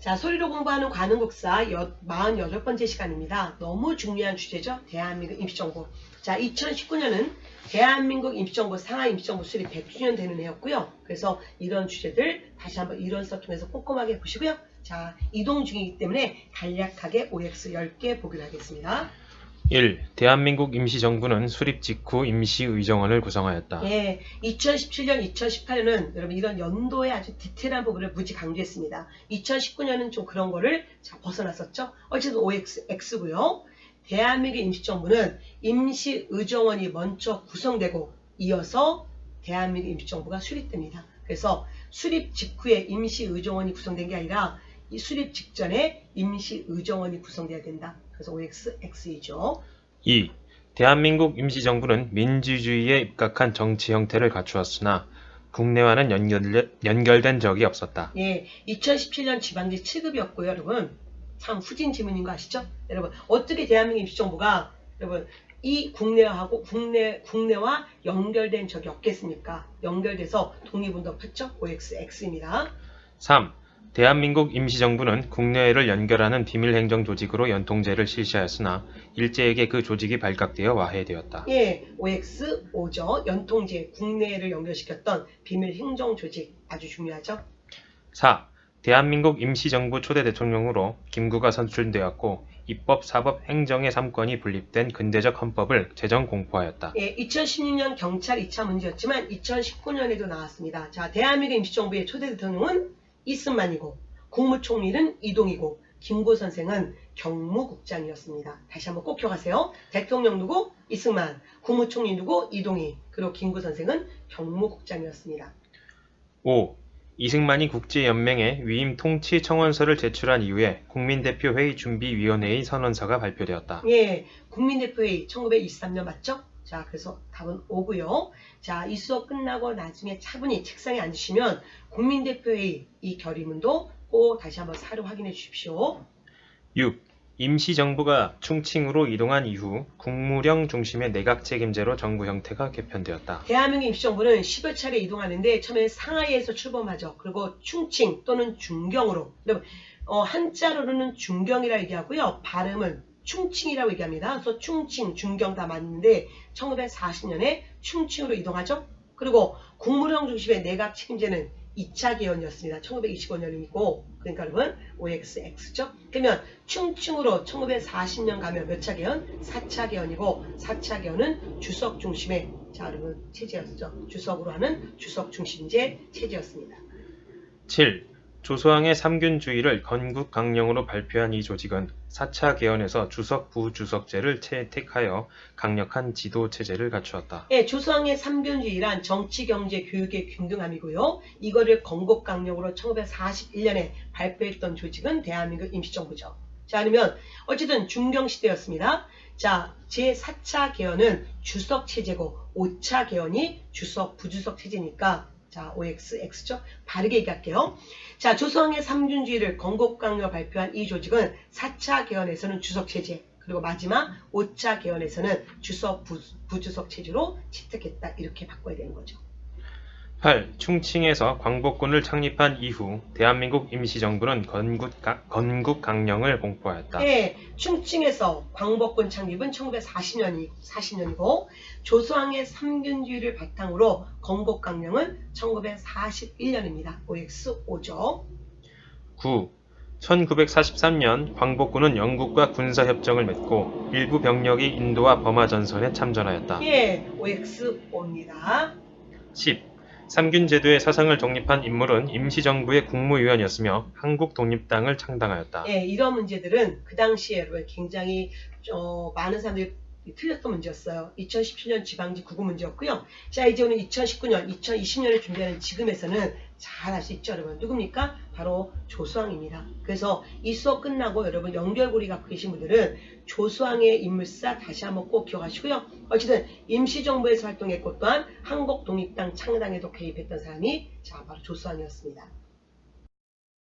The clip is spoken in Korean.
자, 소리로 공부하는 관음국사 48번째 시간입니다. 너무 중요한 주제죠. 대한민국 임시정부. 자, 2019년은 대한민국 임시정부 상하 임시정부 수립 100주년 되는 해였고요. 그래서 이런 주제들 다시 한번 이론서 통해서 꼼꼼하게 보시고요. 자, 이동 중이기 때문에 간략하게 OX 10개 보기로 하겠습니다. 1. 대한민국 임시정부는 수립 직후 임시의정원을 구성하였다. 예, 2017년, 2018년은 여러분 이런 연도의 아주 디테일한 부분을 무지 강조했습니다. 2019년은 좀 그런 거를 벗어났었죠. 어쨌든 OX, X고요. 대한민국 임시정부는 임시의정원이 먼저 구성되고 이어서 대한민국 임시정부가 수립됩니다. 그래서 수립 직후에 임시의정원이 구성된 게 아니라 이 수립 직전에 임시의정원이 구성돼야 된다. 그래서 OX, X이죠. 2. 대한민국 임시정부는 민주주의에 입각한 정치 형태를 갖추었으나 국내와는 연결된 적이 없었다. 예, 2017년 지방직 7급이었고요, 여러분. 참 후진 지문인 거 아시죠? 여러분, 어떻게 대한민국 임시정부가 여러분 이 국내와 연결된 적이 없겠습니까? 연결돼서 독립운동 폈죠? OX, X입니다. 3. 대한민국 임시정부는 국내외를 연결하는 비밀행정 조직으로 연통제를 실시하였으나 일제에게 그 조직이 발각되어 와해되었다. 예, OX, O죠. 연통제, 국내를 연결시켰던 비밀행정 조직 아주 중요하죠. 4. 대한민국 임시정부 초대 대통령으로 김구가 선출되었고 입법, 사법, 행정의 3권이 분립된 근대적 헌법을 제정 공포하였다. 예, 2016년 경찰 2차 문제였지만 2019년에도 나왔습니다. 자, 대한민국 임시정부의 초대 대통령은 이승만이고 국무총리는 이동이고 김구 선생은 경무국장이었습니다. 다시 한번 꼭 기억하세요. 대통령 누구? 이승만. 국무총리 누구? 이동희. 그리고 김구 선생은 경무국장이었습니다. 5. 이승만이 국제연맹에 위임 통치 청원서를 제출한 이후에 국민대표회의 준비위원회의 선언서가 발표되었다. 예, 국민대표회의 1923년 맞죠? 자, 그래서 답은 5고요. 자, 이 수업 끝나고 나중에 차분히 책상에 앉으시면 국민대표회의 이 결의문도 꼭 다시 한번 사료 확인해 주십시오. 6. 임시정부가 충칭으로 이동한 이후 국무령 중심의 내각 책임제로 정부 형태가 개편되었다. 대한민국 임시정부는 10여 차례 이동하는데 처음에 상하이에서 출범하죠. 그리고 충칭 또는 중경으로. 여러분, 한자로는 중경이라 얘기하고요. 발음은 충칭이라고 얘기합니다. 그래서 충칭, 중경 다 맞는데 1940년에 충칭으로 이동하죠. 그리고 국무령 중심의 내각 책임제는 2차 개헌이었습니다. 1925년이고 그러니까 여러분 OX, X죠. 그러면 충칭으로 1940년 가면 몇 차 개헌? 4차 개헌이고 4차 개헌은 주석 중심의 자 여러분 체제였죠. 주석으로 하는 주석 중심제 체제였습니다. 7. 조소왕의 삼균주의를 건국강령으로 발표한 이 조직은 4차 개헌에서 주석 부주석제를 채택하여 강력한 지도체제를 갖추었다. 예, 조소왕의 삼균주의란 정치, 경제, 교육의 균등함이고요. 이거를 건국강령으로 1941년에 발표했던 조직은 대한민국 임시정부죠. 자, 그러면 어쨌든 중경시대였습니다. 자, 제4차 개헌은 주석체제고 5차 개헌이 주석 부주석 체제니까 자, OX, X죠? 바르게 얘기할게요. 자, 조소왕의 삼균주의를 건국강령 발표한 이 조직은 4차 개헌에서는 주석체제, 그리고 마지막 5차 개헌에서는 주석, 부주석 체제로 채택했다. 이렇게 바꿔야 되는 거죠. 8. 충칭에서 광복군을 창립한 이후 대한민국 임시정부는 건국강령을 공포하였다. 예, 충칭에서 광복군 창립은 1940년이고 조소왕의 삼균주의를 바탕으로 건국강령은 1941년입니다. OX, O죠. 9. 1943년 광복군은 영국과 군사협정을 맺고 일부 병력이 인도와 버마 전선에 참전하였다. 예, OX, O입니다. 10. 삼균제도의 사상을 정립한 인물은 임시정부의 국무위원이었으며 한국독립당을 창당하였다. 예, 이런 문제들은 그 당시에 굉장히 많은 사람들이 틀렸던 문제였어요. 2017년 지방직 9급 문제였고요. 자, 이제 오늘 2019년, 2020년을 준비하는 지금에서는 잘 알 수 있죠, 여러분. 누굽니까? 바로 조소왕입니다. 그래서 이 수업 끝나고 여러분 연결고리 갖고 계신 분들은 조소왕의 인물사 다시 한번 꼭 기억하시고요. 어쨌든 임시정부에서 활동했고 또한 한국독립당 창당에도 개입했던 사람이 자, 바로 조소왕이었습니다.